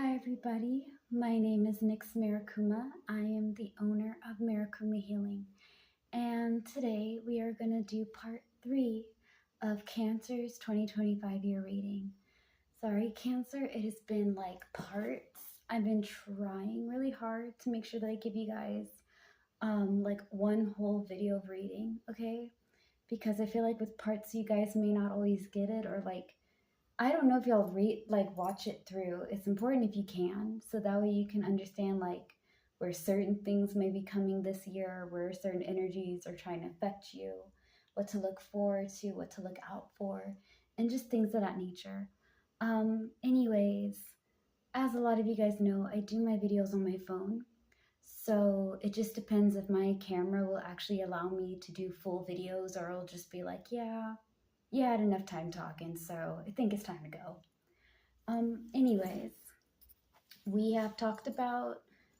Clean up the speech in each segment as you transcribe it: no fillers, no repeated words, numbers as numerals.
Hi everybody, my name is Nix Marikuma. I am the owner of Marikuma Healing, and today we are going to do part 3 of Cancer's 2025 year reading. Sorry Cancer, it has been like parts. I've been trying really hard to make sure that I give you guys like one whole video of reading, okay? Because I feel like with parts you guys may not always get it, or like I don't know if y'all watch it through. It's important if you can, so that way you can understand like where certain things may be coming this year, where certain energies are trying to affect you, what to look forward to, what to look out for, and just things of that nature. Anyways, as a lot of you guys know, I do my videos on my phone. So it just depends if my camera will actually allow me to do full videos, or it'll just be like, yeah, you had enough time talking, so I think it's time to go. Anyways, we have talked about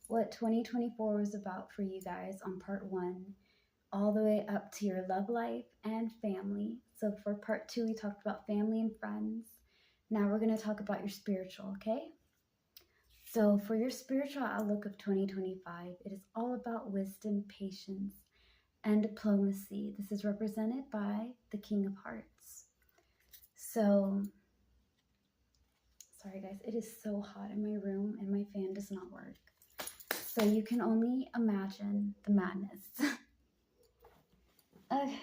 what 2024 was about for you guys on part 1, all the way up to your love life and family. So for part 2, we talked about family and friends. Now we're going to talk about your spiritual, okay? So for your spiritual outlook of 2025, it is all about wisdom, patience, and diplomacy. This is represented by the King of Hearts. So, sorry guys, it is so hot in my room and my fan does not work. So you can only imagine the madness. Okay.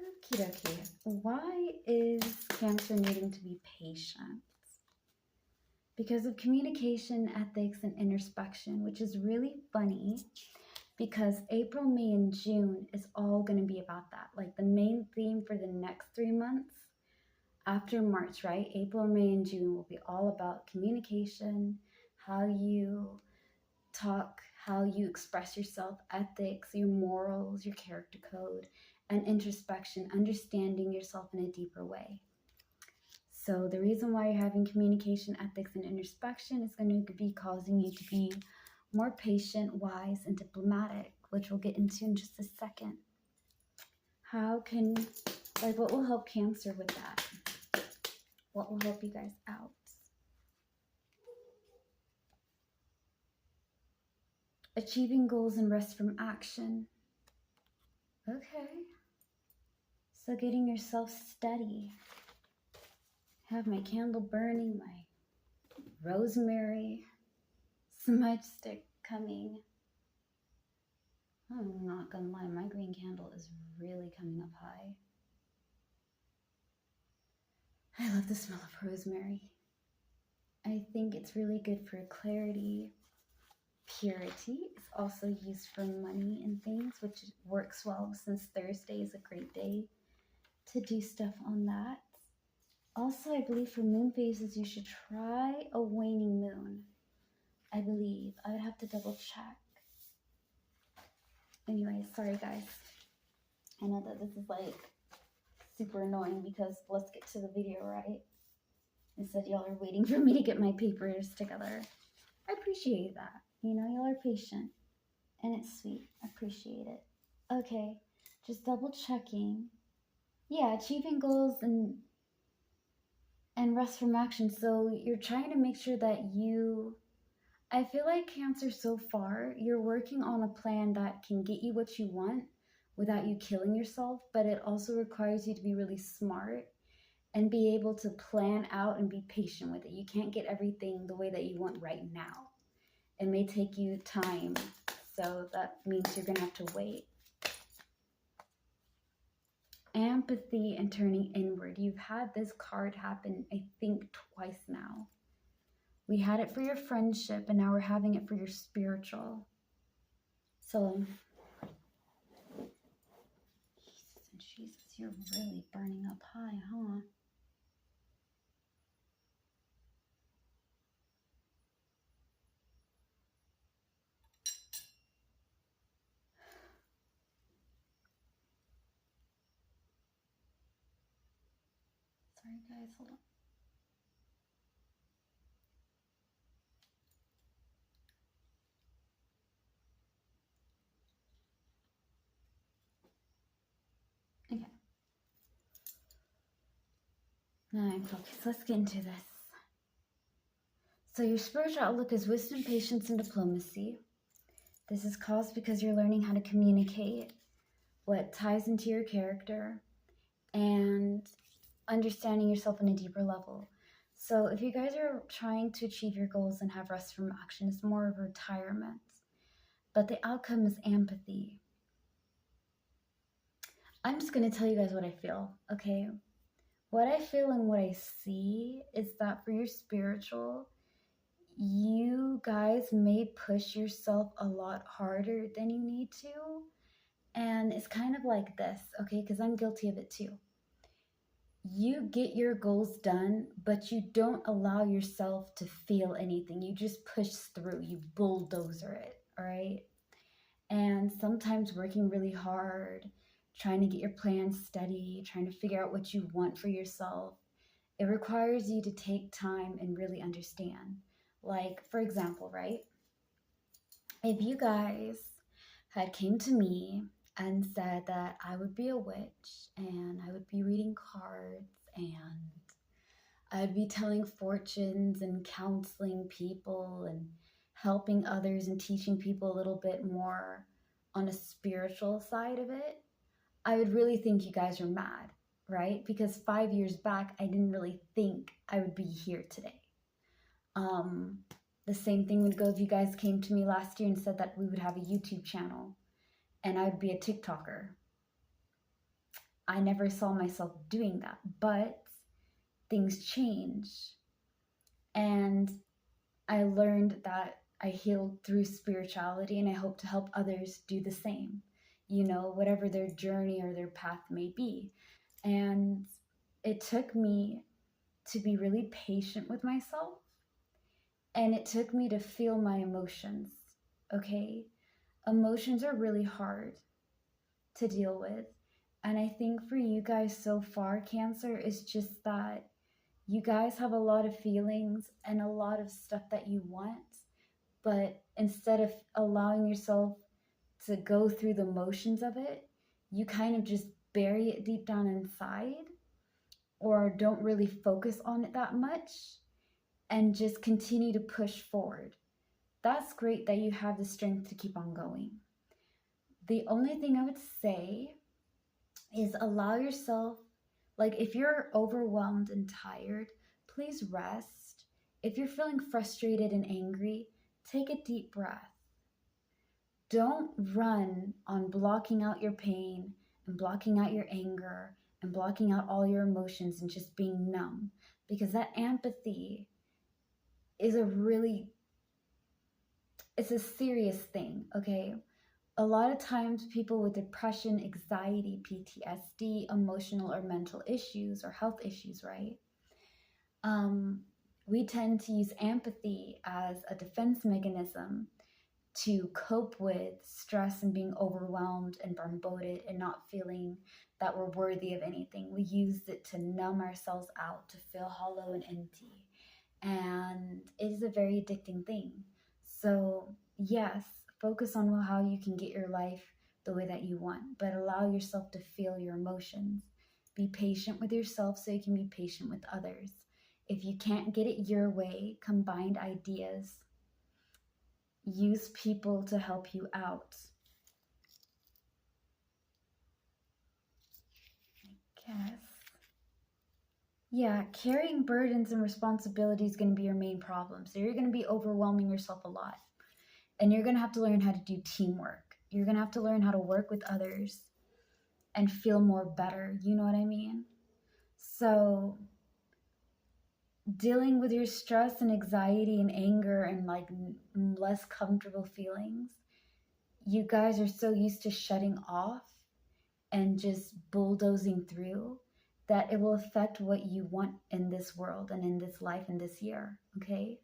Okie dokie. Why is Cancer needing to be patient? Because of communication, ethics, and introspection, which is really funny because April, May, and June is all going to be about that. Like the main theme for the next 3 months after March, right? April, May, and June will be all about communication, how you talk, how you express yourself, ethics, your morals, your character code, and introspection, understanding yourself in a deeper way. So the reason why you're having communication, ethics, and introspection is going to be causing you to be more patient, wise, and diplomatic, which we'll get into in just a second. What will help Cancer with that? What will help you guys out? Achieving goals and rest from action. Okay. So getting yourself steady. Have my candle burning, my rosemary smudge stick coming. I'm not gonna lie, my green candle is really coming up high. I love the smell of rosemary. I think it's really good for clarity. Purity is also used for money and things, which works well since Thursday is a great day to do stuff on that. Also, I believe for moon phases, you should try a waning moon. I believe. I would have to double check. Anyway, sorry guys. I know that this is like super annoying because let's get to the video, right? Instead, y'all are waiting for me to get my papers together. I appreciate that. You know, y'all are patient. And it's sweet. I appreciate it. Okay, just double checking. Yeah, achieving goals and rest from action. So you're trying to make sure that I feel like Cancer so far, you're working on a plan that can get you what you want without you killing yourself, but it also requires you to be really smart and be able to plan out and be patient with it. You can't get everything the way that you want right now. It may take you time, so that means you're gonna have to wait. Empathy and turning inward. You've had this card happen, I think, twice now. We had it for your friendship, and now we're having it for your spiritual. So, Jesus, you're really burning up high, huh? Sorry, guys, hold on. Okay. Now I'm focused. Let's get into this. So your spiritual outlook is wisdom, patience, and diplomacy. This is caused because you're learning how to communicate what ties into your character and understanding yourself on a deeper level. So if you guys are trying to achieve your goals and have rest from action, it's more of a retirement. But the outcome is empathy. I'm just going to tell you guys what I feel, okay? What I feel and what I see is that for your spiritual, you guys may push yourself a lot harder than you need to. And it's kind of like this, okay? Because I'm guilty of it too. You get your goals done, but you don't allow yourself to feel anything. You just push through, you bulldozer it, all right? And sometimes working really hard, trying to get your plan steady, trying to figure out what you want for yourself, it requires you to take time and really understand. Like, for example, right? If you guys had came to me and said that I would be a witch and I would be reading cards and I'd be telling fortunes and counseling people and helping others and teaching people a little bit more on a spiritual side of it, I would really think you guys are mad, right? Because 5 years back, I didn't really think I would be here today. The same thing would go if you guys came to me last year and said that we would have a YouTube channel and I would be a TikToker. I never saw myself doing that, but things change. And I learned that I healed through spirituality, and I hope to help others do the same, you know, whatever their journey or their path may be. And it took me to be really patient with myself, and it took me to feel my emotions, okay? Emotions are really hard to deal with. And I think for you guys so far, Cancer, is just that you guys have a lot of feelings and a lot of stuff that you want, but instead of allowing yourself to go through the motions of it, you kind of just bury it deep down inside or don't really focus on it that much and just continue to push forward. That's great that you have the strength to keep on going. The only thing I would say is allow yourself, like if you're overwhelmed and tired, please rest. If you're feeling frustrated and angry, take a deep breath. Don't run on blocking out your pain and blocking out your anger and blocking out all your emotions and just being numb, because that empathy is it's a serious thing, okay? A lot of times people with depression, anxiety, PTSD, emotional or mental issues or health issues, right? We tend to use empathy as a defense mechanism to cope with stress and being overwhelmed and bombarded and not feeling that we're worthy of anything. We use it to numb ourselves out, to feel hollow and empty. And it is a very addicting thing. So, yes, focus on how you can get your life the way that you want, but allow yourself to feel your emotions. Be patient with yourself so you can be patient with others. If you can't get it your way, combine ideas. Use people to help you out. I guess. Yeah, carrying burdens and responsibilities is going to be your main problem. So you're going to be overwhelming yourself a lot. And you're going to have to learn how to do teamwork. You're going to have to learn how to work with others and feel more better. You know what I mean? So dealing with your stress and anxiety and anger and like less comfortable feelings, you guys are so used to shutting off and just bulldozing through that it will affect what you want in this world and in this life and this year, okay?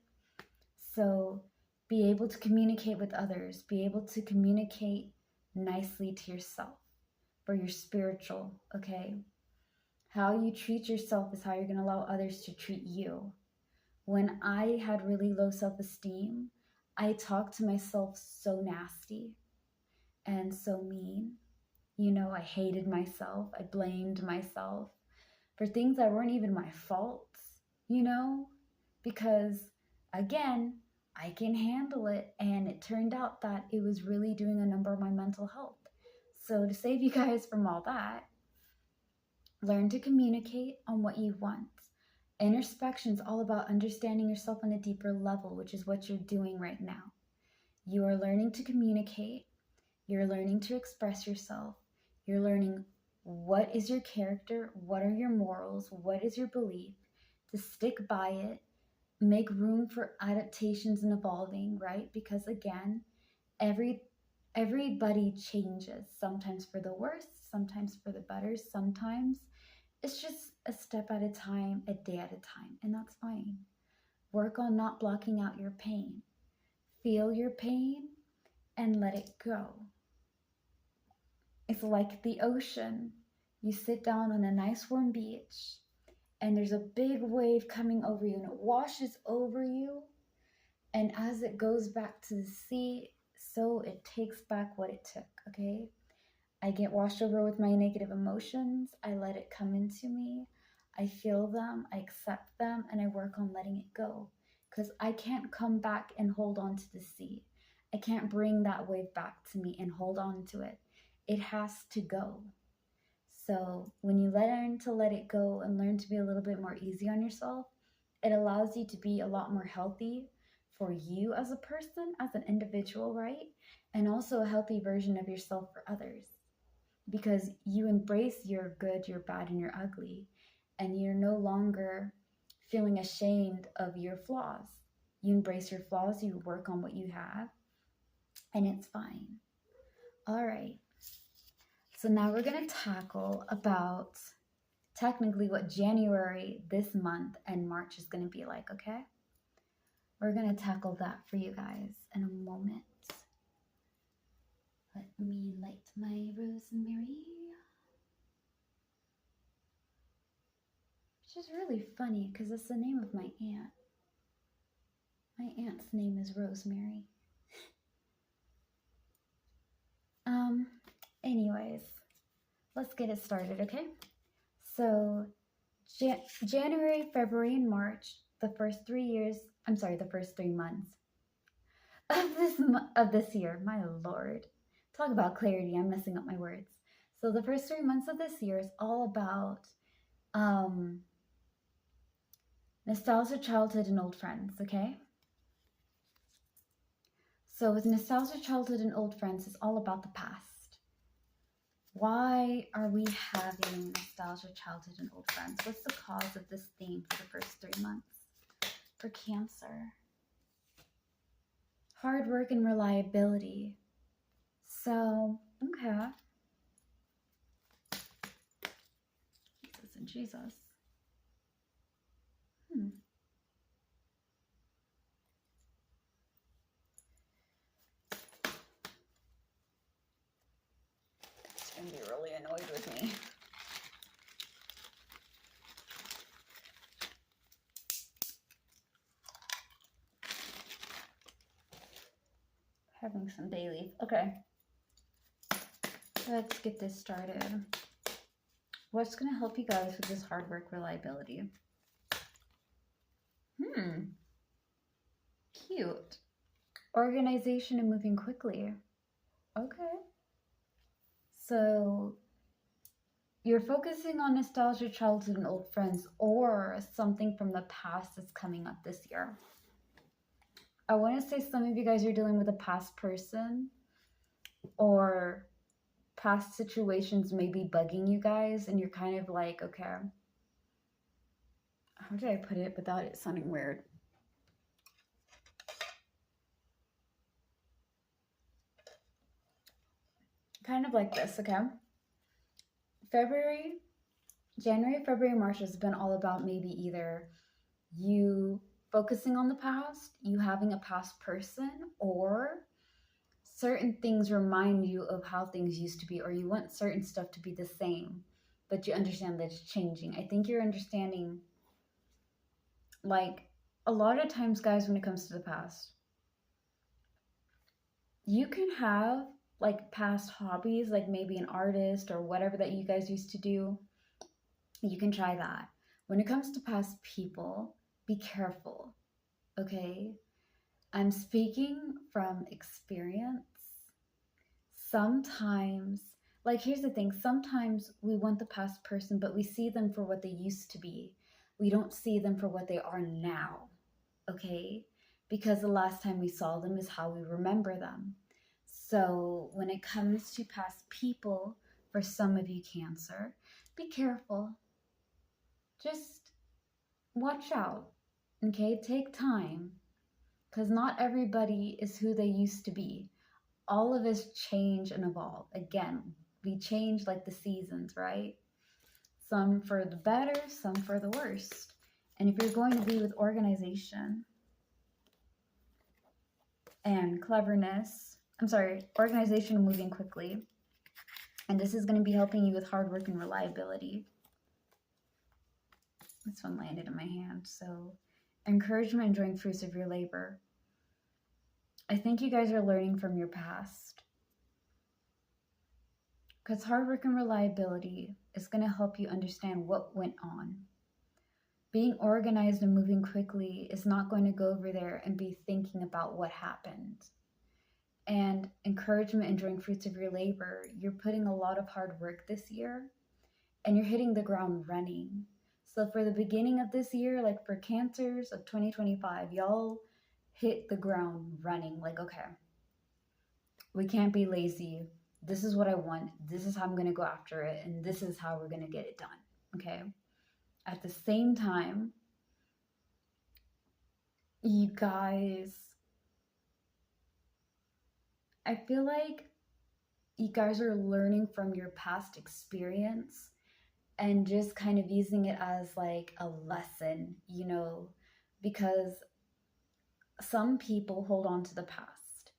So be able to communicate with others, be able to communicate nicely to yourself for your spiritual, okay? How you treat yourself is how you're going to allow others to treat you. When I had really low self-esteem, I talked to myself so nasty and so mean. You know, I hated myself. I blamed myself for things that weren't even my fault, you know, because again, I can handle it. And it turned out that it was really doing a number on my mental health. So to save you guys from all that, learn to communicate on what you want. Introspection is all about understanding yourself on a deeper level, which is what you're doing right now. You are learning to communicate. You're learning to express yourself. You're learning what is your character, what are your morals, what is your belief, to stick by it, make room for adaptations and evolving, right? Because again, everybody changes, sometimes for the worse, sometimes for the better, sometimes it's just a step at a time, a day at a time, and that's fine. Work on not blocking out your pain. Feel your pain and let it go. It's like the ocean. You sit down on a nice warm beach and there's a big wave coming over you and it washes over you. And as it goes back to the sea, so it takes back what it took, okay? I get washed over with my negative emotions. I let it come into me. I feel them, I accept them, and I work on letting it go. Because I can't come back and hold on to the sea. I can't bring that wave back to me and hold on to it. It has to go. So when you learn to let it go and learn to be a little bit more easy on yourself, it allows you to be a lot more healthy for you as a person, as an individual, right? And also a healthy version of yourself for others. Because you embrace your good, your bad, and your ugly, and you're no longer feeling ashamed of your flaws. You embrace your flaws, you work on what you have, and it's fine. All right. So now we're going to tackle about technically what January this month and March is going to be like, okay? We're going to tackle that for you guys in a moment. Let me light my rosemary. Which is really funny because it's the name of my aunt. My aunt's name is Rosemary. Anyways, let's get it started, okay? So January, February, and March, the first 3 months of this year. My Lord. Talk about clarity. I'm messing up my words. So the first 3 months of this year is all about nostalgia, childhood, and old friends, okay? So with nostalgia, childhood, and old friends, it's all about the past. Why are we having nostalgia, childhood, and old friends? What's the cause of this theme for the first 3 months? For Cancer. Hard work and reliability. So, okay. Jesus and Jesus. It's going to be really annoyed with me. Having some bay leaf. Okay. Let's get this started. What's going to help you guys with this hard work reliability? Cute. Organization and moving quickly. Okay. So you're focusing on nostalgia, childhood, and old friends, or something from the past that's coming up this year. I want to say some of you guys are dealing with a past person or past situations maybe bugging you guys, and you're kind of like, okay, how did I put it without it sounding weird? Kind of like this, okay? January, February, March has been all about maybe either you focusing on the past, you having a past person, or certain things remind you of how things used to be, or you want certain stuff to be the same, but you understand that it's changing. I think you're understanding, like, a lot of times, guys, when it comes to the past, you can have like past hobbies, like maybe an artist or whatever that you guys used to do. You can try that. When it comes to past people, be careful, okay? I'm speaking from experience. Sometimes, like, here's the thing, sometimes we want the past person, but we see them for what they used to be. We don't see them for what they are now, okay? Because the last time we saw them is how we remember them. So when it comes to past people, for some of you, Cancer, be careful. Just watch out, okay? Take time, because not everybody is who they used to be. All of us change and evolve. Again, we change like the seasons, right? Some for the better, some for the worst. And if you're going to be with organization and cleverness, organization and moving quickly, and this is going to be helping you with hard work and reliability. This one landed in my hand. So, encouragement, enjoying fruits of your labor. I think you guys are learning from your past. Because hard work and reliability is going to help you understand what went on. Being organized and moving quickly is not going to go over there and be thinking about what happened. And encouragement, enjoying fruits of your labor, you're putting a lot of hard work this year and you're hitting the ground running. So for the beginning of this year, like for Cancers of 2025, y'all hit the ground running. Like, okay, we can't be lazy. This is what I want. This is how I'm going to go after it. And this is how we're going to get it done. Okay. At the same time, you guys, I feel like you guys are learning from your past experience and just kind of using it as like a lesson, you know, because some people hold on to the past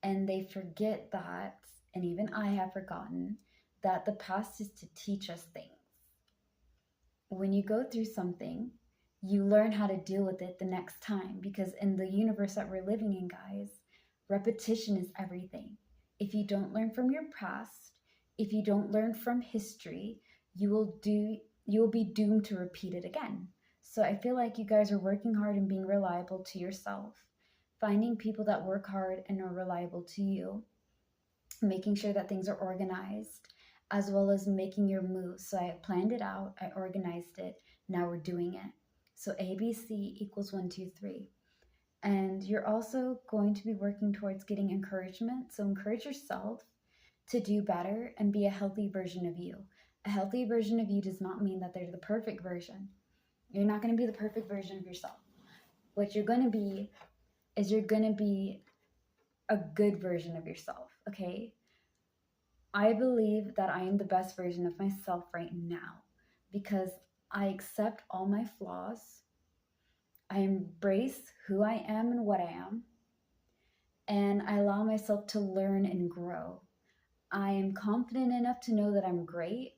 and they forget that, and even I have forgotten, that the past is to teach us things. When you go through something, you learn how to deal with it the next time, because in the universe that we're living in, guys, repetition is everything. If you don't learn from your past, if you don't learn from history, you will be doomed to repeat it again. So I feel like you guys are working hard and being reliable to yourself, finding people that work hard and are reliable to you, making sure that things are organized, as well as making your moves. So I planned it out, I organized it, now we're doing it. So ABC equals 1, 2, 3. And you're also going to be working towards getting encouragement. So encourage yourself to do better and be a healthy version of you. A healthy version of you does not mean that they're the perfect version. You're not going to be the perfect version of yourself. What you're going to be is you're going to be a good version of yourself, okay? I believe that I am the best version of myself right now because I accept all my flaws. I embrace who I am and what I am, and I allow myself to learn and grow. I am confident enough to know that I'm great,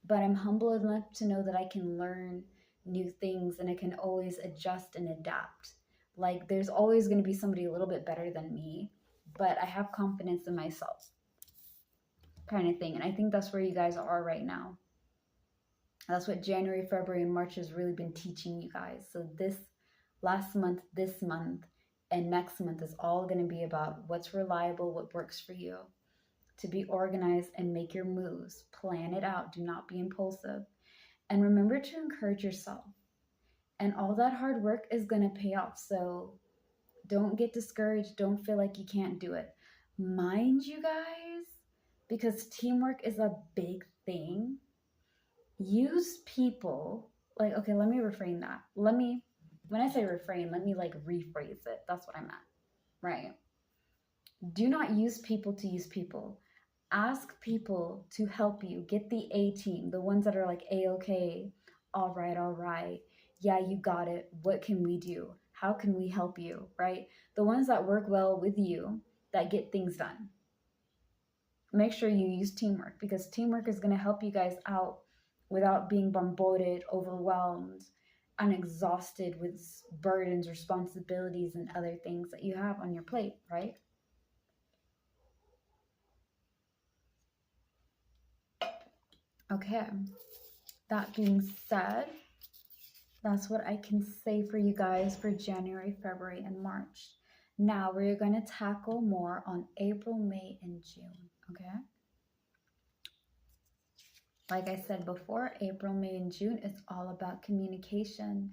but I'm humble enough to know that I can learn new things and I can always adjust and adapt. Like, there's always going to be somebody a little bit better than me, but I have confidence in myself, kind of thing. And I think that's where you guys are right now. That's what January, February, and March has really been teaching you guys. So this month, and next month is all going to be about what's reliable, what works for you, to be organized and make your moves. Plan it out. Do not be impulsive. And remember to encourage yourself. And all that hard work is going to pay off. So don't get discouraged. Don't feel like you can't do it. Mind you guys, because teamwork is a big thing, use people, like, okay, let me reframe that. When I say reframe, let me like rephrase it. That's what I meant, right? Do not use people to use people. Ask people to help you get the A team, the ones that are like A-okay, all right, yeah, you got it. What can we do? How can we help you, right? The ones that work well with you, that get things done. Make sure you use teamwork, because teamwork is going to help you guys out without being bombarded, overwhelmed, and exhausted with burdens, responsibilities, and other things that you have on your plate, right? Okay, that being said, That's what I can say for you guys for January, February, and March. Now we're going to tackle more on April, May, and June, okay? Like I said before, April, May, and June is all about communication,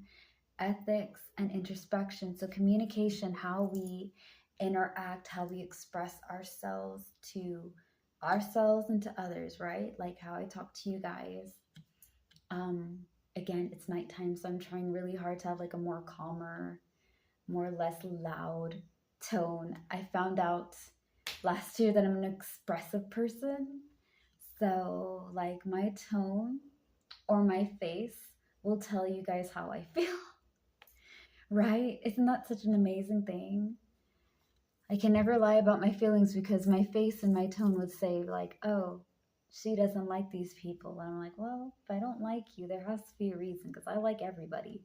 ethics, and introspection. So communication, how we interact, how we express ourselves to ourselves and to others, right? Like how I talk to you guys. Again, it's nighttime, so I'm trying really hard to have like a more calmer, more less loud tone. I found out last year that I'm an expressive person. So like my tone or my face will tell you guys how I feel. Right? Isn't that such an amazing thing? I can never lie about my feelings because my face and my tone would say, like, oh, she doesn't like these people. And I'm like, well, if I don't like you, there has to be a reason because I like everybody.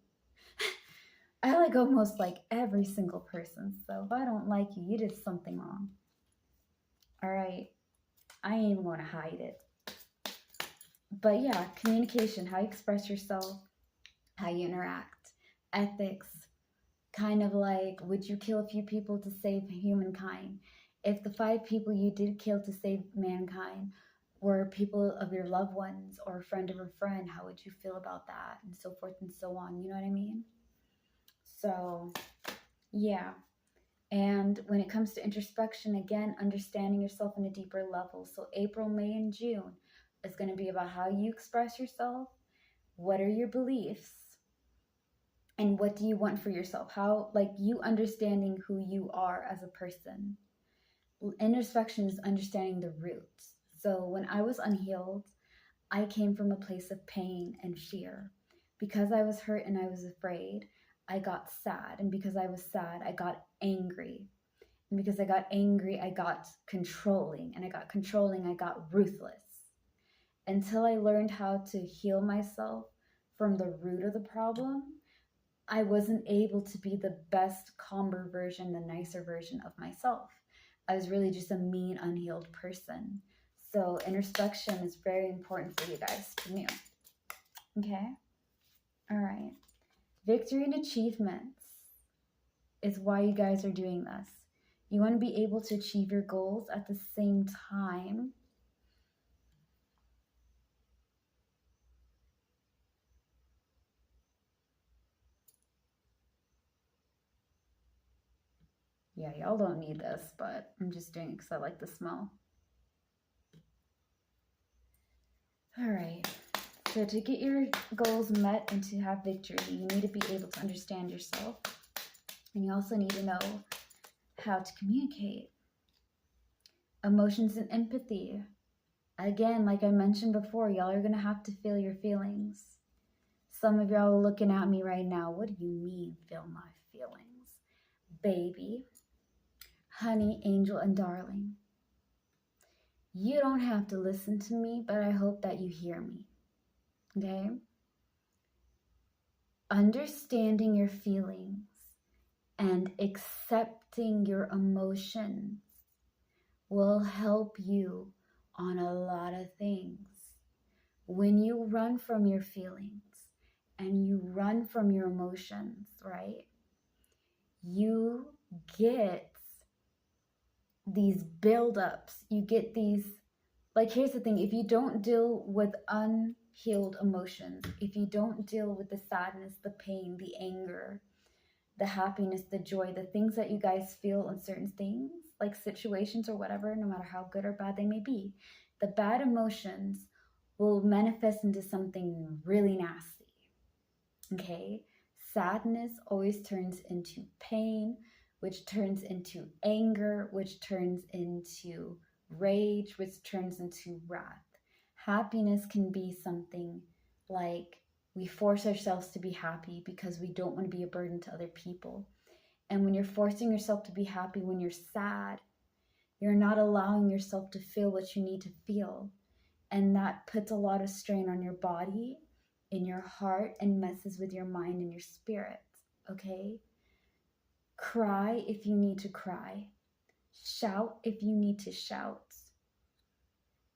I like almost like every single person. So if I don't like you, you did something wrong. All right. I ain't even going to hide it. But yeah, communication, how you express yourself, how you interact, ethics, kind of like, would you kill a few people to save humankind? If the 5 people you did kill to save mankind were people of your loved ones or a friend of a friend, how would you feel about that? And so forth and so on. You know what I mean? So, yeah. And when it comes to introspection, again, understanding yourself on a deeper level. So April, May, and June is going to be about how you express yourself. What are your beliefs? And what do you want for yourself? How, like, you understanding who you are as a person. Introspection is understanding the roots. So when I was unhealed, I came from a place of pain and fear. Because I was hurt and I was afraid, I got sad. And because I was sad, I got angry. And because I got angry, I got controlling. And I got controlling, I got ruthless. Until I learned how to heal myself from the root of the problem, I wasn't able to be the best, calmer version, the nicer version of myself. I was really just a mean, unhealed person. So introspection is very important for you guys to know. Okay? All right. Victory and achievements is why you guys are doing this. You want to be able to achieve your goals at the same time. Yeah, y'all don't need this, but I'm just doing it because I like the smell. All right. So to get your goals met and to have victory, you need to be able to understand yourself. And you also need to know how to communicate. Emotions and empathy. Again, like I mentioned before, y'all are going to have to feel your feelings. Some of y'all are looking at me right now. What do you mean, feel my feelings? Baby, honey, angel, and darling. You don't have to listen to me, but I hope that you hear me. Okay? Understanding your feelings and accepting your emotions will help you on a lot of things. When you run from your feelings and you run from your emotions, right? You get these buildups. You get these, like, here's the thing. If you don't deal with unhealed emotions, if you don't deal with the sadness, the pain, the anger, the happiness, the joy, the things that you guys feel on certain things, like situations or whatever, no matter how good or bad they may be, the bad emotions will manifest into something really nasty. Okay? Sadness always turns into pain, which turns into anger, which turns into rage, which turns into wrath. Happiness can be something like we force ourselves to be happy because we don't want to be a burden to other people. And when you're forcing yourself to be happy when you're sad, you're not allowing yourself to feel what you need to feel. And that puts a lot of strain on your body, in your heart, and messes with your mind and your spirit. Okay? Cry if you need to cry. Shout if you need to shout.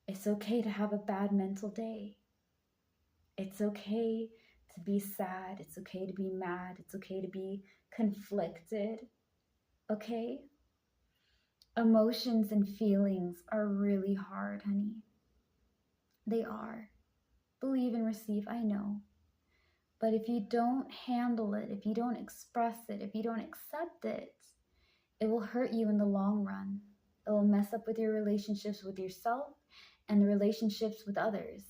It's okay to have a bad mental day. It's okay to be sad. It's okay to be mad. It's okay to be conflicted. Okay? Emotions and feelings are really hard, honey. They are. Believe and receive, I know. But if you don't handle it, if you don't express it, if you don't accept it, it will hurt you in the long run. It will mess up with your relationships with yourself and the relationships with others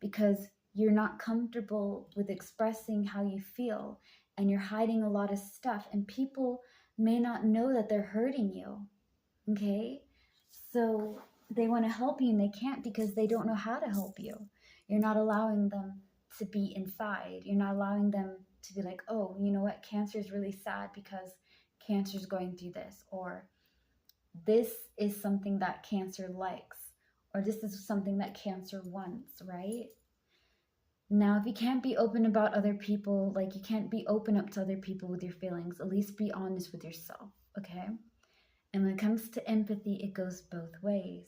because you're not comfortable with expressing how you feel and you're hiding a lot of stuff, and people may not know that they're hurting you. Okay? So they want to help you and they can't because they don't know how to help you. You're not allowing them to be inside. You're not allowing them to be like, oh, you know what? Cancer is really sad because cancer is going through this, or this is something that cancer likes, or this is something that cancer wants, right? Now, if you can't be open about other people, like you can't be open up to other people with your feelings, at least be honest with yourself, okay? And when it comes to empathy, it goes both ways.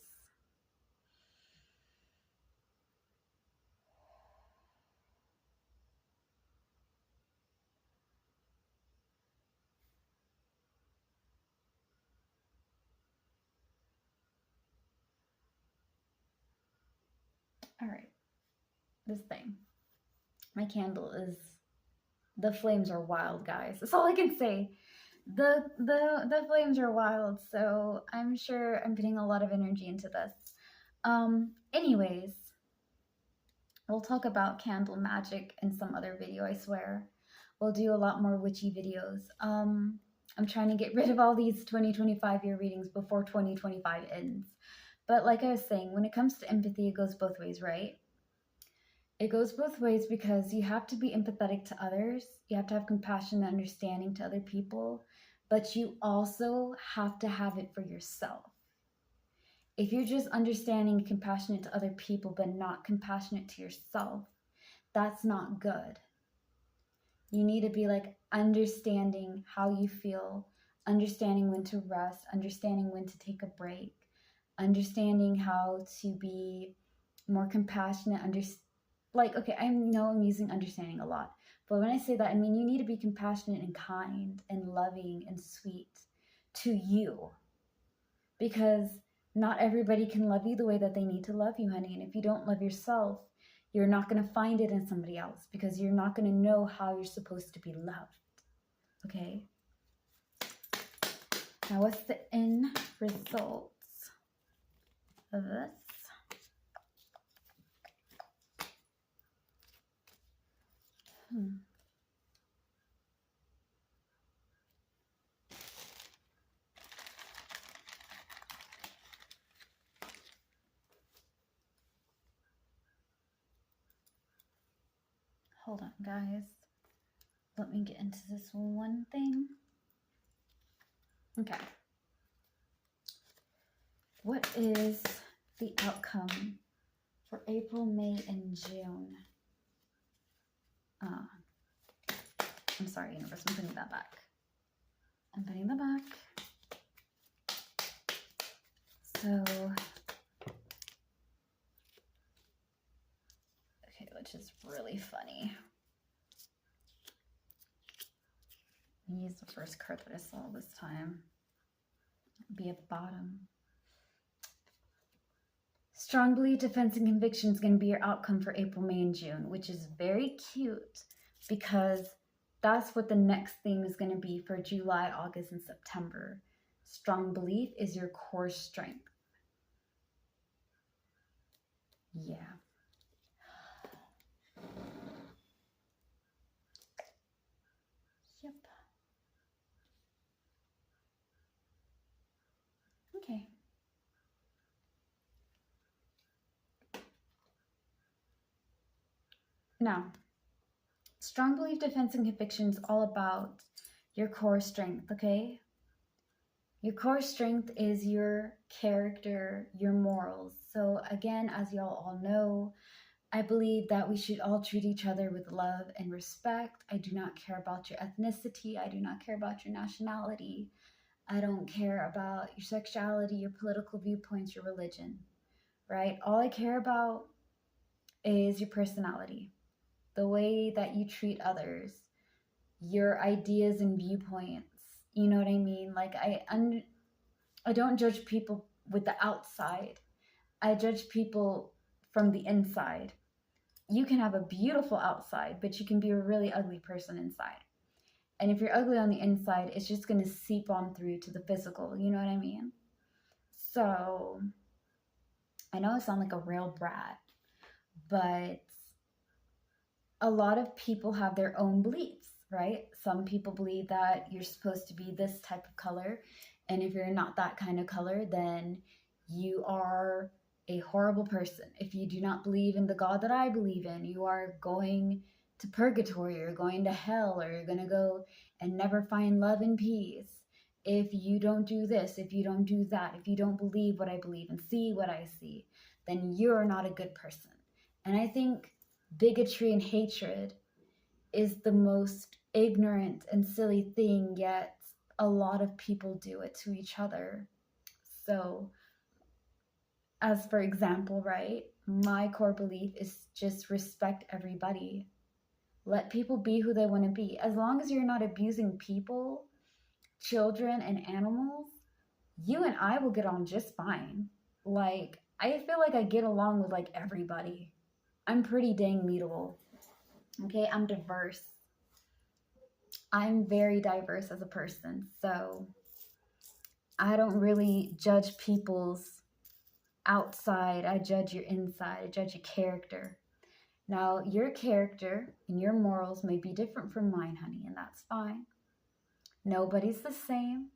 All right, this thing. My candle is, the flames are wild, guys. That's all I can say. The flames are wild, so I'm sure I'm putting a lot of energy into this. Anyways, we'll talk about candle magic in some other video, I swear. We'll do a lot more witchy videos. I'm trying to get rid of all these 2025 year readings before 2025 ends. But like I was saying, when it comes to empathy, it goes both ways, right? It goes both ways because you have to be empathetic to others. You have to have compassion and understanding to other people, but you also have to have it for yourself. If you're just understanding and compassionate to other people, but not compassionate to yourself, that's not good. You need to be like understanding how you feel, understanding when to rest, understanding when to take a break, understanding how to be more compassionate, okay, I know I'm using understanding a lot, but when I say that, I mean you need to be compassionate and kind and loving and sweet to you, because not everybody can love you the way that they need to love you, honey. And if you don't love yourself, you're not going to find it in somebody else because you're not going to know how you're supposed to be loved. Okay? Now, what's the end results of this? Hold on, guys. Let me get into this one thing. Okay. What is the outcome for April, May, and June? I'm sorry, universe. I'm putting that back. I'm putting that back. So, okay, which is really funny. Use the first card that I saw this time. Be at the bottom. Strong belief, defense, and conviction is going to be your outcome for April, May, and June, which is very cute because that's what the next theme is going to be for July, August, and September. Strong belief is your core strength. Yeah. Yep. Okay. Now, strong belief, defense, and conviction is all about your core strength, okay? Your core strength is your character, your morals. So again, as y'all all know, I believe that we should all treat each other with love and respect. I do not care about your ethnicity. I do not care about your nationality. I don't care about your sexuality, your political viewpoints, your religion, right? All I care about is your personality. the way that you treat others, your ideas and viewpoints. You know what I mean? Like I don't judge people with the outside. I judge people from the inside. You can have a beautiful outside, but you can be a really ugly person inside. And if you're ugly on the inside, it's just going to seep on through to the physical. You know what I mean? So I know I sound like a real brat, but a lot of people have their own beliefs, right? Some people believe that you're supposed to be this type of color. And if you're not that kind of color, then you are a horrible person. If you do not believe in the God that I believe in, you are going to purgatory, you're going to hell, or you're going to go and never find love and peace. If you don't do this, if you don't do that, if you don't believe what I believe and see what I see, then you're not a good person. And I think bigotry and hatred is the most ignorant and silly thing, yet a lot of people do it to each other. So, as for example, right, my core belief is just respect everybody. Let people be who they want to be. As long as you're not abusing people, children, and animals, you and I will get on just fine. Like, I feel like I get along with like everybody. I'm pretty dang meetable. Okay, I'm diverse. I'm very diverse as a person, so I don't really judge people's outside. I judge your inside. I judge your character. Now, your character and your morals may be different from mine, honey, and that's fine. Nobody's the same,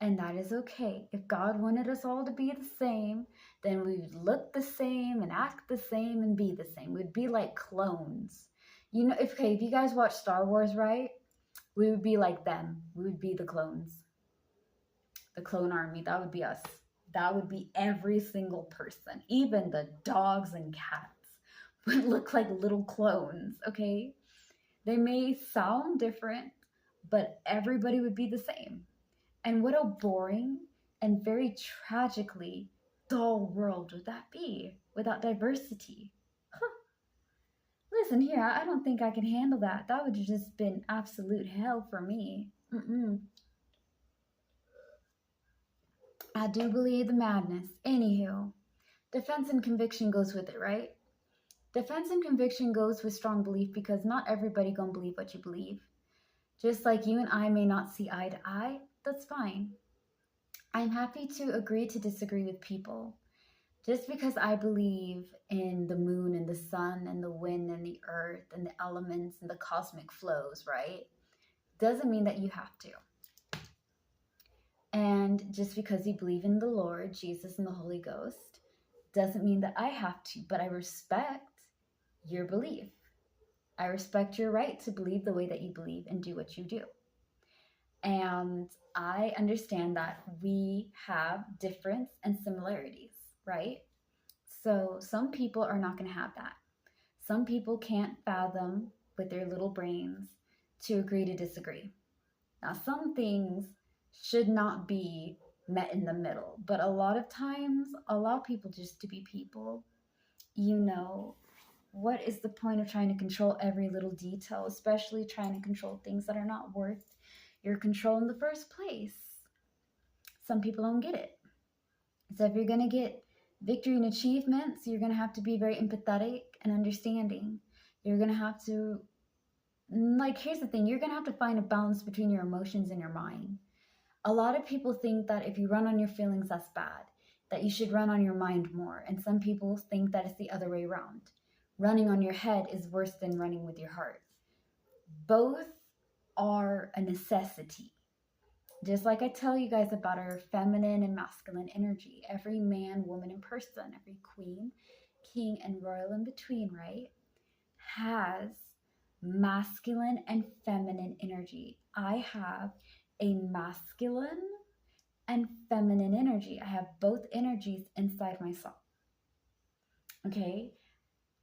and that is okay. If God wanted us all to be the same, then we would look the same and act the same and be the same. We'd be like clones. You know, if you guys watch Star Wars, right? We would be like them. We would be the clones. The clone army. That would be us. That would be every single person. Even the dogs and cats would look like little clones, okay? They may sound different, but everybody would be the same. And what a boring and very tragically dull world would that be without diversity? Huh. Listen here, I don't think I can handle that. That would have just been absolute hell for me. I do believe the madness. Anywho, defense and conviction goes with it, right? Defense and conviction goes with strong belief because not everybody gonna believe what you believe. Just like you and I may not see eye to eye, that's fine. I'm happy to agree to disagree with people. Just because I believe in the moon and the sun and the wind and the earth and the elements and the cosmic flows, right? Doesn't mean that you have to. And just because you believe in the Lord, Jesus, and the Holy Ghost, doesn't mean that I have to, but I respect your belief. I respect your right to believe the way that you believe and do what you do. And I understand that we have difference and similarities, right? So some people are not going to have that. Some people can't fathom with their little brains to agree to disagree. Now, some things should not be met in the middle, but a lot of times, allow people just to be people. You know, what is the point of trying to control every little detail, especially trying to control things that are not worth your control in the first place? Some people don't get it. So if you're going to get victory and achievements, you're going to have to be very empathetic and understanding. You're going to have to, here's the thing, you're going to have to find a balance between your emotions and your mind. A lot of people think that if you run on your feelings, that's bad, that you should run on your mind more. And some people think that it's the other way around. Running on your head is worse than running with your heart. Both are a necessity. Just like I tell you guys about our feminine and masculine energy, every man, woman, and person, every queen, king, and royal in between, right, has masculine and feminine energy. I have a masculine and feminine energy. I have both energies inside myself. Okay?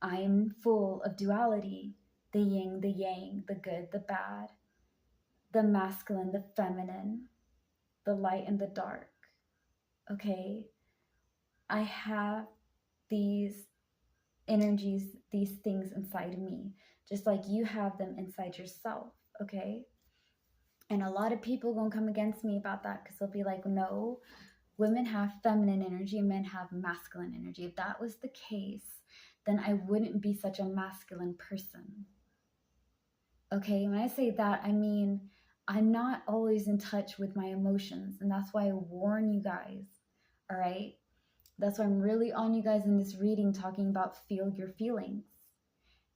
I'm full of duality, the yin, the yang, the good, the bad, the masculine, the feminine, the light and the dark. Okay? I have these energies, these things inside me. just like you have them inside yourself, okay? And a lot of people gonna come against me about that because they'll be like, no, women have feminine energy and men have masculine energy. If that was the case, then I wouldn't be such a masculine person. Okay, when I say that, I mean I'm not always in touch with my emotions, and that's why I warn you guys, all right? That's why I'm really on you guys in this reading talking about feel your feelings.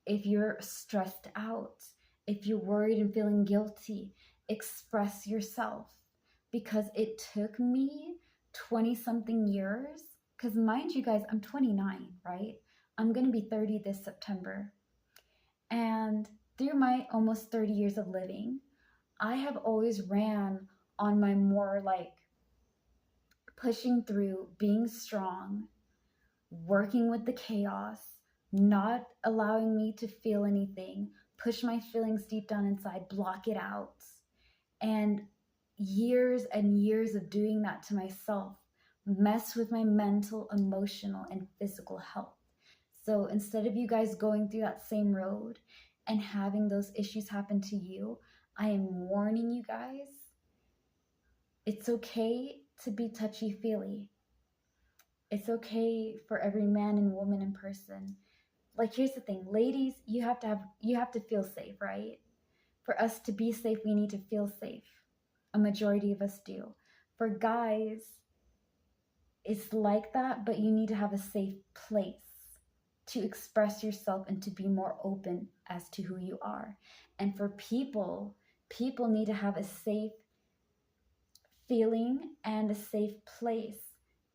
If you're stressed out, if you're worried and feeling guilty, express yourself. Because it took me 20 something years, because mind you guys, I'm 29, right? I'm going to be 30 this September. And through my almost 30 years of living, I have always ran on my more like pushing through, being strong, working with the chaos, not allowing me to feel anything, push my feelings deep down inside, block it out. And years and years of doing that to myself mess with my mental, emotional, and physical health. So instead of you guys going through that same road and having those issues happen to you, I am warning you guys, it's okay to be touchy-feely. It's okay for every man and woman and person. Like, here's the thing, ladies, you have to feel safe, right? For us to be safe, we need to feel safe. A majority of us do. For guys, it's like that, but you need to have a safe place to express yourself and to be more open as to who you are. And for people need to have a safe feeling and a safe place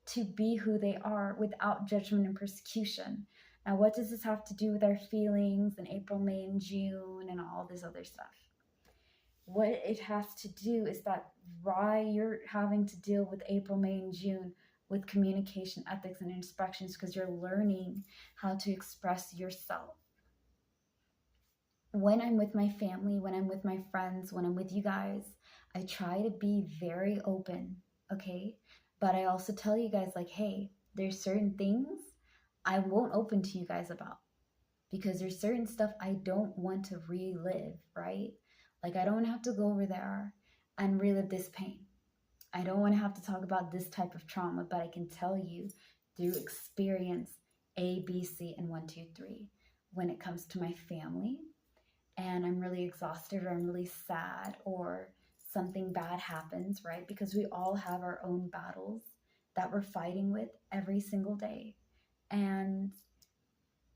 to be who they are without judgment and persecution. Now, what does this have to do with our feelings in April, May, and June and all this other stuff? What it has to do is that why you're having to deal with April, May, and June with communication, ethics, and inspections, because you're learning how to express yourself. When I'm with my family, when I'm with my friends, when I'm with you guys, I try to be very open, okay? But I also tell you guys, like, hey, there's certain things I won't open to you guys about because there's certain stuff I don't want to relive, right? Like, I don't have to go over there and relive this pain. I don't want to have to talk about this type of trauma, but I can tell you through experience A, B, C, and 1, 2, 3. When it comes to my family and I'm really exhausted or I'm really sad or something bad happens, right? Because we all have our own battles that we're fighting with every single day. And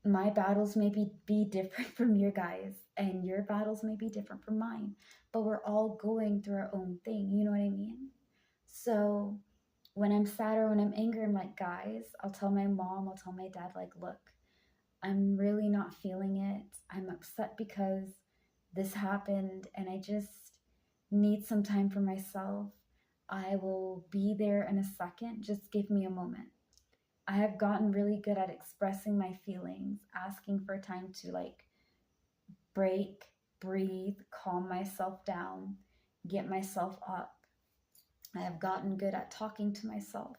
my battles may be different from your guys, and your battles may be different from mine, but we're all going through our own thing. You know what I mean? So when I'm sad or when I'm angry, I'm like, guys, I'll tell my mom, I'll tell my dad, like, look, I'm really not feeling it. I'm upset because this happened and I just need some time for myself. I will be there in a second. Just give me a moment. I have gotten really good at expressing my feelings, asking for time to like break, breathe, calm myself down, get myself up. I have gotten good at talking to myself.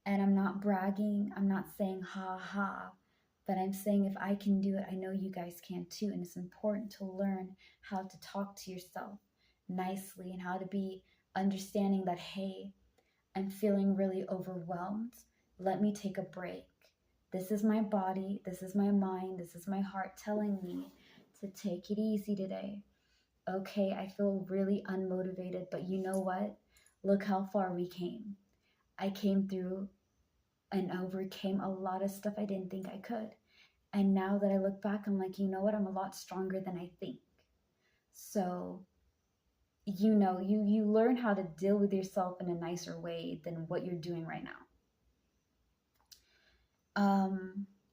And I'm not bragging, I'm not saying ha ha, but I'm saying if I can do it, I know you guys can too. And it's important to learn how to talk to yourself nicely and how to be understanding that, hey, I'm feeling really overwhelmed. Let me take a break. This is my body, this is my mind, this is my heart telling me to take it easy today. Okay, I feel really unmotivated, but you know what? Look how far we came. I came through and overcame a lot of stuff I didn't think I could. And now that I look back, I'm like, you know what? I'm a lot stronger than I think. So, you learn how to deal with yourself in a nicer way than what you're doing right now.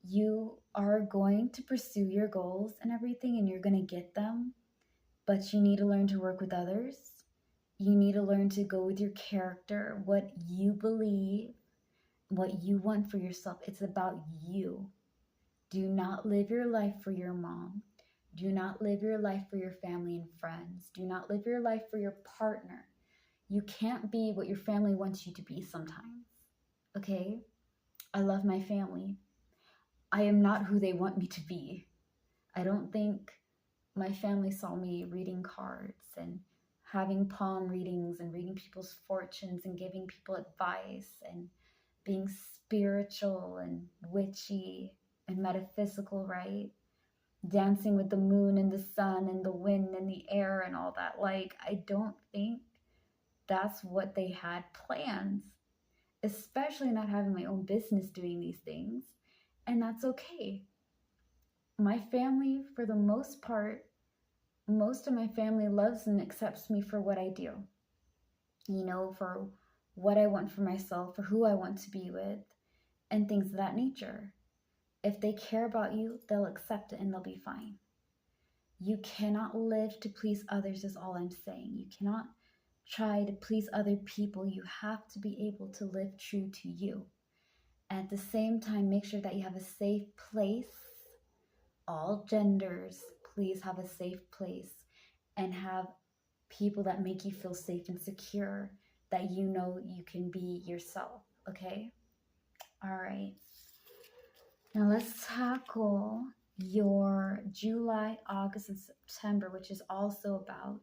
You are going to pursue your goals and everything, and you're going to get them, but you need to learn to work with others. You need to learn to go with your character, what you believe, what you want for yourself. It's about you. Do not live your life for your mom. Do not live your life for your family and friends. Do not live your life for your partner. You can't be what your family wants you to be sometimes. Okay? I love my family. I am not who they want me to be. I don't think my family saw me reading cards and having palm readings and reading people's fortunes and giving people advice and being spiritual and witchy and metaphysical, right? Dancing with the moon and the sun and the wind and the air and all that. Like, I don't think that's what they had plans, especially not having my own business doing these things. And that's okay. My family, for the most part, most of my family loves and accepts me for what I do, for what I want for myself, for who I want to be with, and things of that nature. If they care about you, they'll accept it and they'll be fine. You cannot live to please others, is all I'm saying. You cannot try to please other people. You have to be able to live true to you. At the same time, make sure that you have a safe place. All genders, please have a safe place and have people that make you feel safe and secure, that you know you can be yourself, okay? All right. Now let's tackle your July, August, and September, which is also about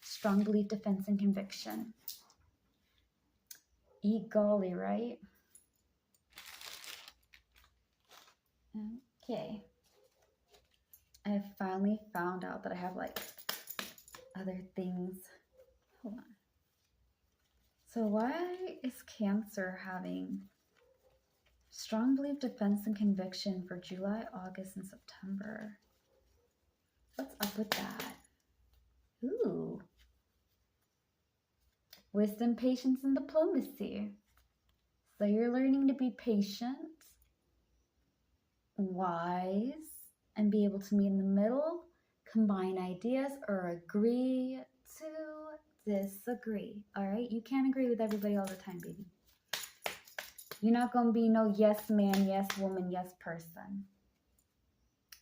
strong belief, defense, and conviction. Eat golly, right? Okay. I finally found out that I have like other things. Hold on. So why is Cancer having strong belief, defense, and conviction for July, August, and September? What's up with that? Ooh. Wisdom, patience, and diplomacy. So you're learning to be patient, wise, and be able to meet in the middle, combine ideas, or agree to disagree. All right? You can't agree with everybody all the time, baby. You're not going to be no yes man, yes woman, yes person.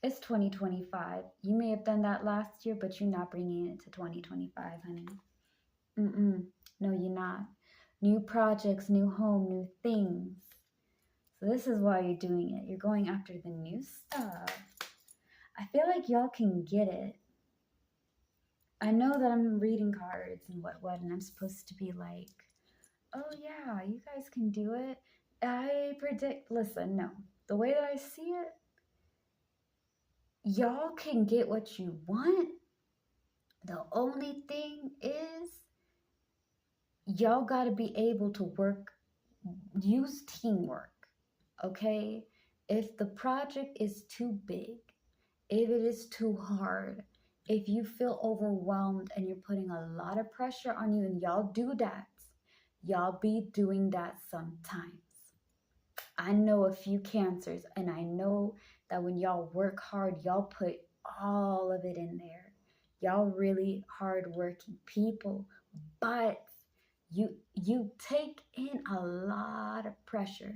It's 2025. You may have done that last year, but you're not bringing it to 2025, honey. No, you're not. New projects, new home, new things. So this is why you're doing it. You're going after the new stuff. I feel like y'all can get it. I know that I'm reading cards and what, and I'm supposed to be like, oh yeah, you guys can do it. I predict, listen, no. The way that I see it, y'all can get what you want. The only thing is, y'all got to be able to use teamwork, okay? If the project is too big, if it is too hard, if you feel overwhelmed and you're putting a lot of pressure on you, and y'all do that, y'all be doing that sometimes. I know a few Cancers, and I know that when y'all work hard, y'all put all of it in there. Y'all really hardworking people, but you take in a lot of pressure.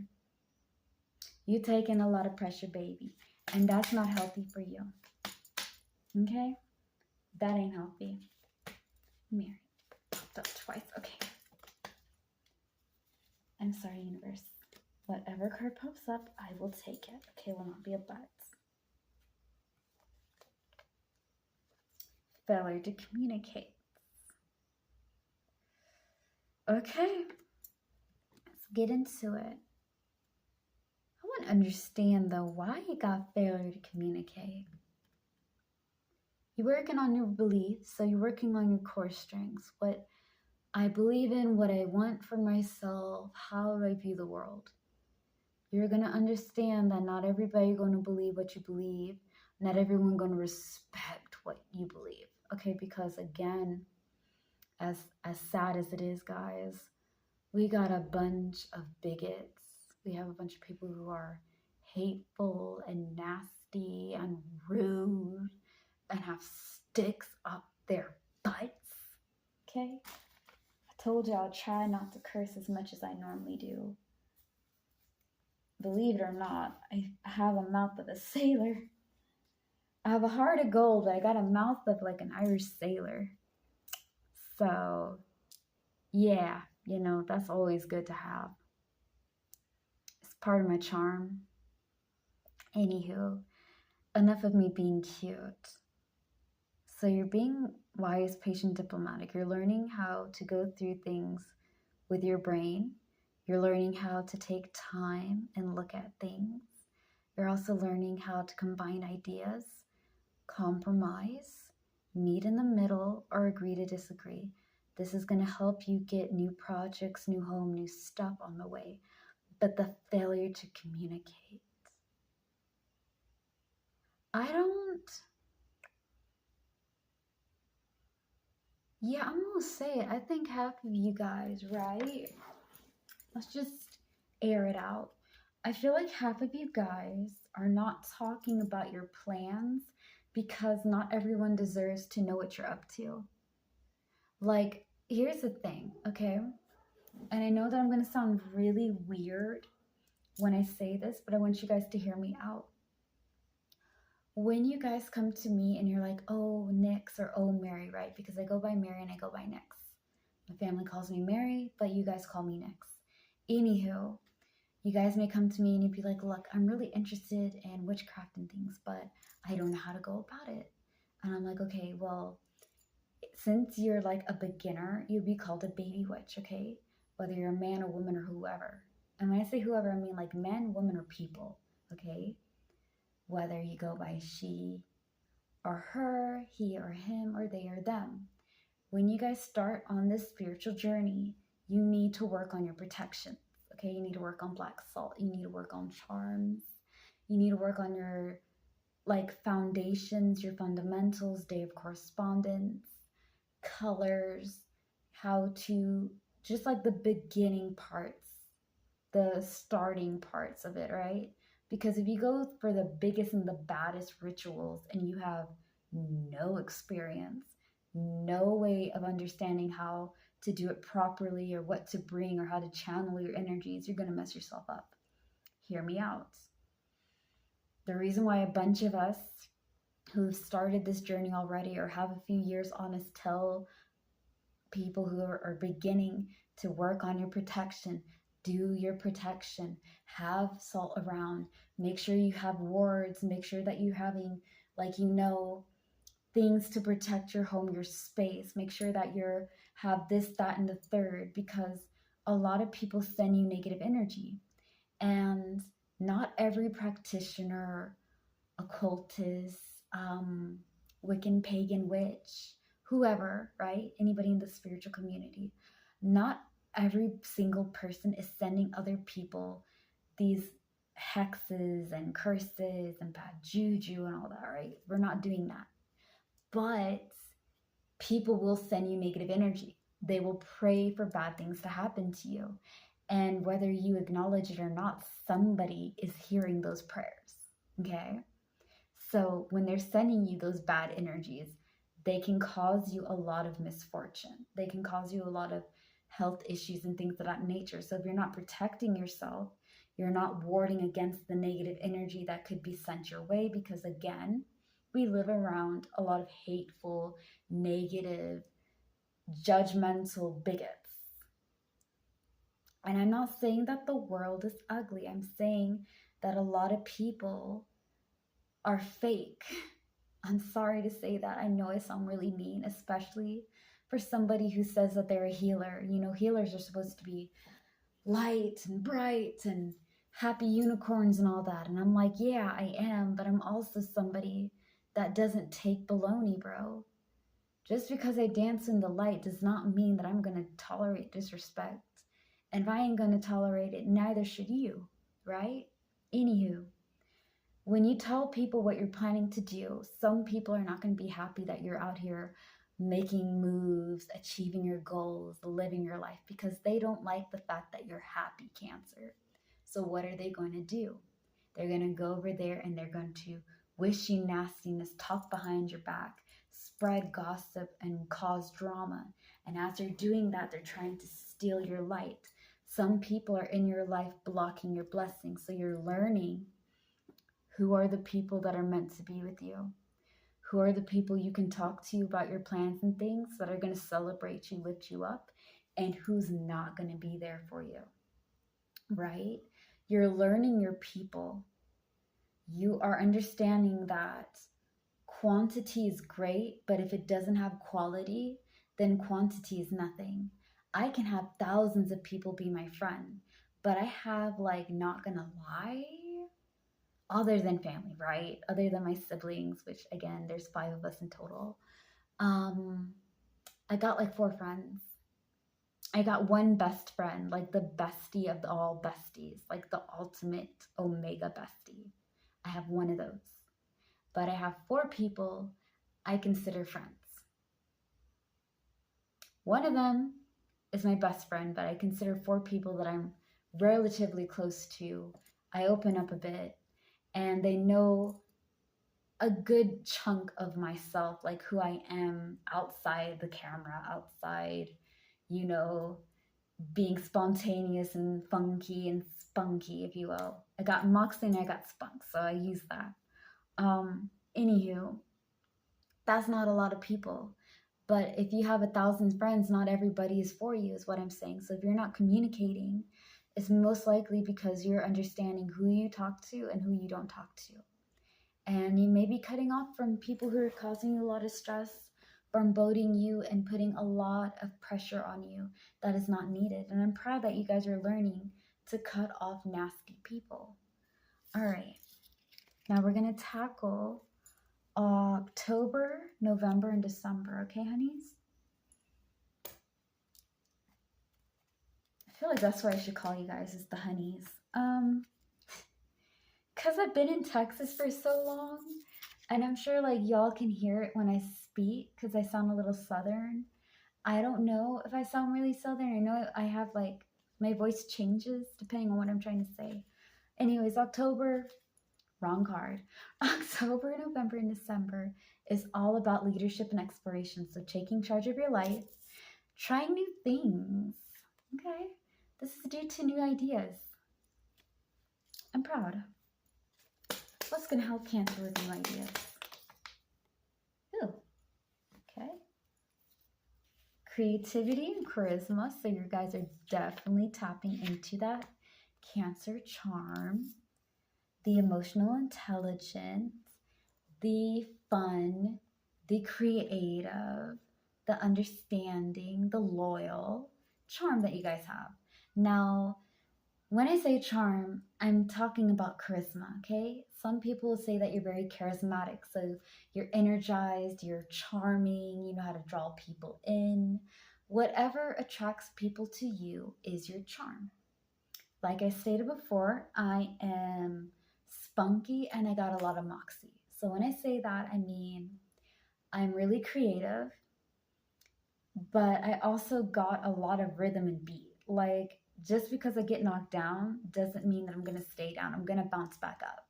You take in a lot of pressure, baby, and that's not healthy for you. Okay? That ain't healthy. Mary, popped up twice. Okay. I'm sorry, universe. Whatever card pops up, I will take it. Okay, will not be a but. Failure to communicate. Okay. Let's get into it. I want to understand, though, why you got failure to communicate. You're working on your beliefs, so you're working on your core strengths. What I believe in, what I want for myself, how I view the world. You're going to understand that not everybody going to believe what you believe. Not everyone going to respect what you believe. Okay, because again, as sad as it is, guys, we got a bunch of bigots. We have a bunch of people who are hateful and nasty and rude and have sticks up their butts. Okay? I told you I'll try not to curse as much as I normally do. Believe it or not, I have a mouth of a sailor. I have a heart of gold, but I got a mouth of like an Irish sailor. So, yeah, that's always good to have. It's part of my charm. Anywho, enough of me being cute. So you're being wise, patient, diplomatic. You're learning how to go through things with your brain. You're learning how to take time and look at things. You're also learning how to combine ideas, compromise, meet in the middle, or agree to disagree. This is going to help you get new projects, new home, new stuff on the way. But the failure to communicate. I don't, yeah, I'm gonna say it. I think half of you guys, right? Let's just air it out. I feel like half of you guys are not talking about your plans because not everyone deserves to know what you're up to. Like, here's the thing, okay? And I know that I'm gonna sound really weird when I say this, but I want you guys to hear me out. When you guys come to me and you're like, oh, Nix or oh, Mary, right? Because I go by Mary and I go by Nix. My family calls me Mary, but you guys call me Nix. Anywho, you guys may come to me and you'd be like, look, I'm really interested in witchcraft and things, but I don't know how to go about it. And I'm like, okay, well, since you're like a beginner, you'd be called a baby witch, okay? Whether you're a man or woman or whoever. And when I say whoever, I mean like men, women, or people, okay? Whether you go by she or her, he or him, or they or them. When you guys start on this spiritual journey, you need to work on your protections, okay? You need to work on black salt. You need to work on charms. You need to work on your like foundations, your fundamentals, day of correspondence, colors, how to, just like the beginning parts, the starting parts of it, right? Because if you go for the biggest and the baddest rituals and you have no experience, no way of understanding how to do it properly or what to bring or how to channel your energies, you're going to mess yourself up. Hear me out. The reason why a bunch of us who've started this journey already or have a few years on us tell people who are beginning to work on your protection, do your protection, have salt around, make sure you have wards, make sure that you're having, like, things to protect your home, your space, make sure that you're have this, that, and the third, because a lot of people send you negative energy. And not every practitioner, occultist, Wiccan, pagan, witch, whoever, right? Anybody in the spiritual community, not every single person is sending other people these hexes and curses and bad juju and all that, right? We're not doing that. But people will send you negative energy. They will pray for bad things to happen to you. And whether you acknowledge it or not, somebody is hearing those prayers, okay? So when they're sending you those bad energies, they can cause you a lot of misfortune. They can cause you a lot of health issues and things of that nature. So if you're not protecting yourself, you're not warding against the negative energy that could be sent your way, because again, we live around a lot of hateful, negative, judgmental bigots. And I'm not saying that the world is ugly. I'm saying that a lot of people are fake. I'm sorry to say that. I know I sound really mean, especially for somebody who says that they're a healer. You know, healers are supposed to be light and bright and happy unicorns and all that. And I'm like, yeah, I am, but I'm also somebody that doesn't take baloney, bro. Just because I dance in the light does not mean that I'm going to tolerate disrespect. And if I ain't going to tolerate it, neither should you, right? Anywho, when you tell people what you're planning to do, some people are not going to be happy that you're out here making moves, achieving your goals, living your life, because they don't like the fact that you're happy, Cancer. So what are they going to do? They're going to go over there and they're going to wish you nastiness, talk behind your back, spread gossip, and cause drama. And as they're doing that, they're trying to steal your light. Some people are in your life blocking your blessings. So you're learning who are the people that are meant to be with you. Who are the people you can talk to about your plans and things that are going to celebrate you, lift you up, and who's not going to be there for you, right? You're learning your people. You are understanding that quantity is great, but if it doesn't have quality, then quantity is nothing. I can have thousands of people be my friend, but I have, like, not gonna lie, other than family, right? Other than my siblings, which again, there's 5 of us in total. Um, I got like 4 friends. I got one best friend, like the bestie of the all besties, like the ultimate omega bestie. I have one of those. But I have 4 people I consider friends. One of them is my best friend, but I consider 4 people that I'm relatively close to. I open up a bit and they know a good chunk of myself, like who I am outside the camera, outside, you know, being spontaneous and funky and spunky, if you will. I got moxie and I got spunk, so I use that. Anywho, that's not a lot of people. But if you have 1,000 friends, not everybody is for you, is what I'm saying. So if you're not communicating, it's most likely because you're understanding who you talk to and who you don't talk to. And you may be cutting off from people who are causing you a lot of stress, foreboding you, and putting a lot of pressure on you that is not needed. And I'm proud that you guys are learning to cut off nasty people. All right, now we're going to tackle October, November, and December. Okay, honeys? I feel like that's what I should call you guys, is the honeys. Because I've been in Texas for so long, and I'm sure like y'all can hear it when I speak because I sound a little southern. I don't know if I sound really southern. I know I have like, my voice changes depending on what I'm trying to say. Anyways, October, wrong card. October, November, and December is all about leadership and exploration. So taking charge of your life, trying new things. Okay, this is due to new ideas. I'm proud. What's going to help Cancer with new ideas? Ooh, okay. Creativity and charisma. So you guys are definitely tapping into that Cancer charm. The emotional intelligence, the fun, the creative, the understanding, the loyal charm that you guys have. Now, when I say charm, I'm talking about charisma, okay? Some people say that you're very charismatic, so you're energized, you're charming, you know how to draw people in. Whatever attracts people to you is your charm. Like I stated before, I am spunky and I got a lot of moxie. So when I say that, I mean I'm really creative, but I also got a lot of rhythm and beat. Like, just because I get knocked down doesn't mean that I'm going to stay down. I'm going to bounce back up.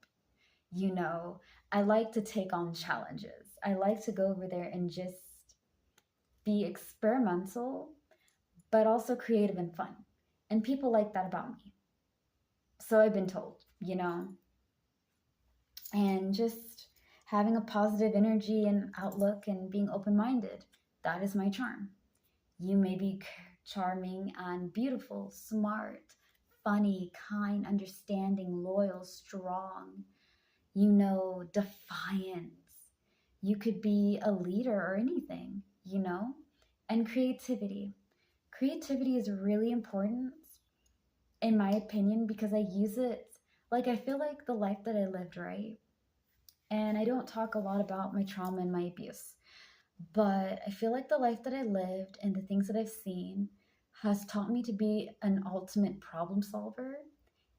You know, I like to take on challenges. I like to go over there and just be experimental, but also creative and fun. And people like that about me. So I've been told, you know. And just having a positive energy and outlook and being open-minded, that is my charm. You may be charming and beautiful, smart, funny, kind, understanding, loyal, strong, you know, defiant. You could be a leader or anything, you know? And creativity. Creativity is really important, in my opinion, because I use it, like, I feel like the life that I lived, right? And I don't talk a lot about my trauma and my abuse, but I feel like the life that I lived and the things that I've seen has taught me to be an ultimate problem solver.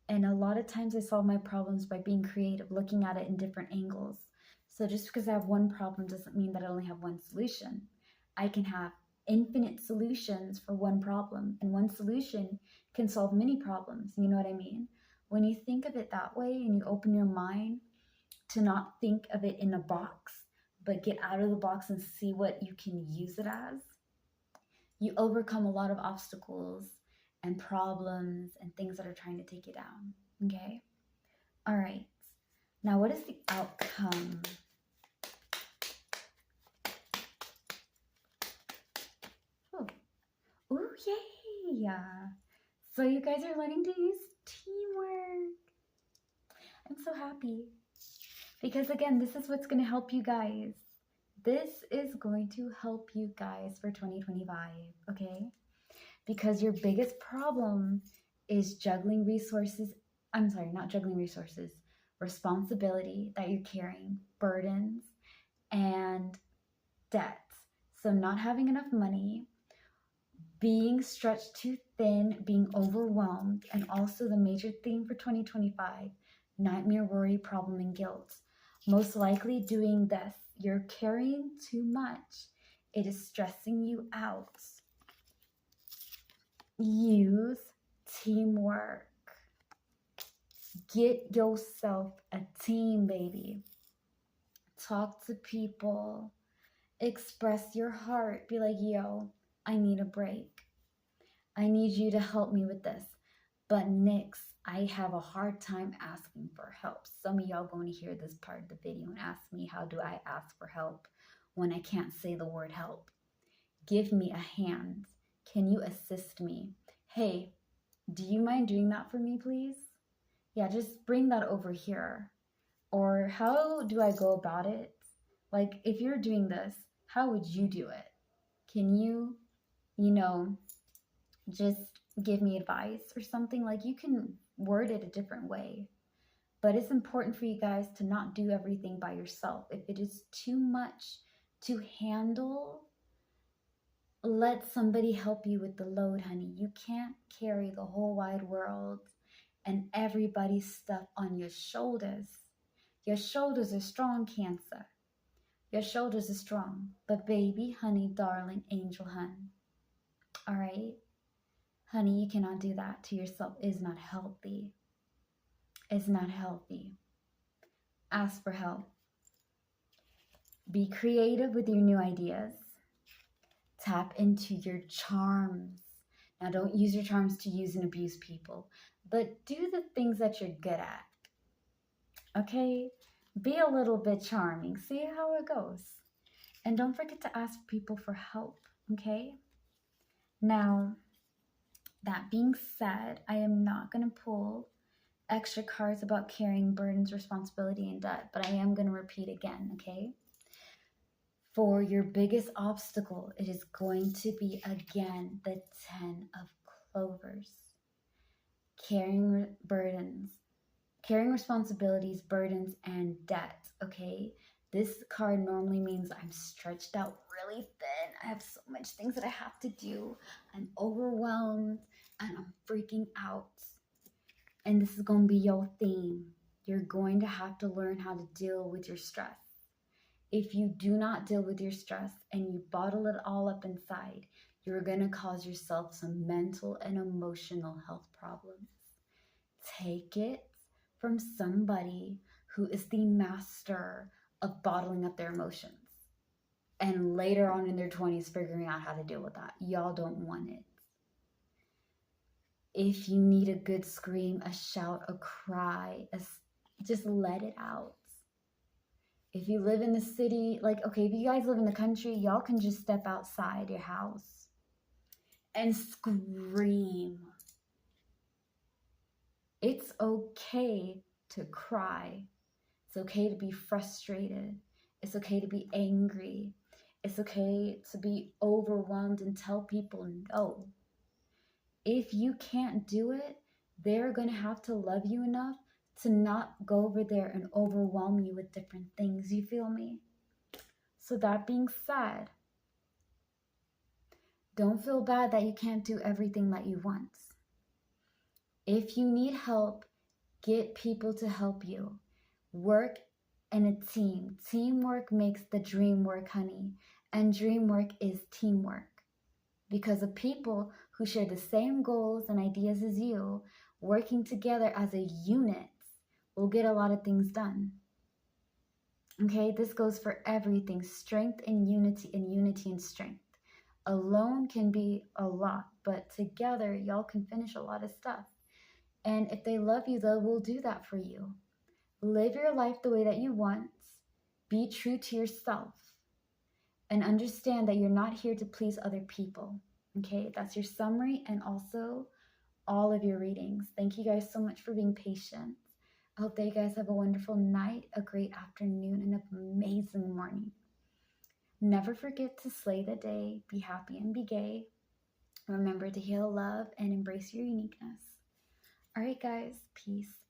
And a lot of times I solve my problems by being creative, looking at it in different angles. So just because I have one problem doesn't mean that I only have one solution. I can have infinite solutions for one problem, and one solution can solve many problems. You know what I mean? When you think of it that way and you open your mind to not think of it in a box, but get out of the box and see what you can use it as, you overcome a lot of obstacles and problems and things that are trying to take you down. Okay? All right. Now, what is the outcome? Oh, ooh, yay! So you guys are learning to use teamwork. I'm so happy. Because again, this is what's going to help you guys. This is going to help you guys for 2025, okay? Because your biggest problem is juggling resources. I'm sorry, not juggling resources, responsibility that you're carrying, burdens, and debts. So, not having enough money, being stretched too thin, being overwhelmed, and also the major theme for 2025 nightmare, worry, problem, and guilt. Most likely doing this, you're carrying too much, it is stressing you out. Use teamwork. Get yourself a team, baby. Talk to people. Express your heart. Be like, yo, I need a break. I need you to help me with this. But Nix, I have a hard time asking for help. Some of y'all going to hear this part of the video and ask me, how do I ask for help when I can't say the word help? Give me a hand. Can you assist me? Hey, do you mind doing that for me, please? Yeah, just bring that over here. Or how do I go about it? Like, if you're doing this, how would you do it? Can you, just give me advice or something? Like, you can word it a different way. But it's important for you guys to not do everything by yourself. If it is too much to handle, let somebody help you with the load, honey. You can't carry the whole wide world and everybody's stuff on your shoulders. Your shoulders are strong, Cancer. Your shoulders are strong. But baby, honey, darling, angel, hun. All right? Honey, you cannot do that to yourself. It's not healthy. It's not healthy. Ask for help. Be creative with your new ideas. Tap into your charms. Now, don't use your charms to use and abuse people, but do the things that you're good at. Okay? Be a little bit charming. See how it goes. And don't forget to ask people for help. Okay? Now, that being said, I am not going to pull extra cards about carrying burdens, responsibility, and debt, but I am going to repeat again, okay? For your biggest obstacle, it is going to be, again, the 10 of clovers. Carrying burdens, carrying responsibilities, burdens, and debt, okay? This card normally means I'm stretched out really thin. I have so much things that I have to do. I'm overwhelmed and I'm freaking out. And this is going to be your theme. You're going to have to learn how to deal with your stress. If you do not deal with your stress and you bottle it all up inside, you're going to cause yourself some mental and emotional health problems. Take it from somebody who is the master of bottling up their emotions and later on in their 20s figuring out how to deal with that. Y'all don't want it. If you need a good scream, a shout, a cry, just let it out. If you live in the city, if you guys live in the country, y'all can just step outside your house and scream. It's okay to cry. It's okay to be frustrated. It's okay to be angry. It's okay to be overwhelmed and tell people no. If you can't do it, they're going to have to love you enough to not go over there and overwhelm you with different things. You feel me? So that being said, don't feel bad that you can't do everything that you want. If you need help, get people to help you. Work in a team. Teamwork makes the dream work, honey. And dream work is teamwork. Because of people who share the same goals and ideas as you, working together as a unit will get a lot of things done. Okay, this goes for everything. Strength and unity and strength. Alone can be a lot, but together y'all can finish a lot of stuff. And if they love you, they will do that for you. Live your life the way that you want. Be true to yourself. And understand that you're not here to please other people. Okay, that's your summary and also all of your readings. Thank you guys so much for being patient. I hope that you guys have a wonderful night, a great afternoon, and an amazing morning. Never forget to slay the day, be happy and be gay. Remember to heal, love, and embrace your uniqueness. All right, guys, peace.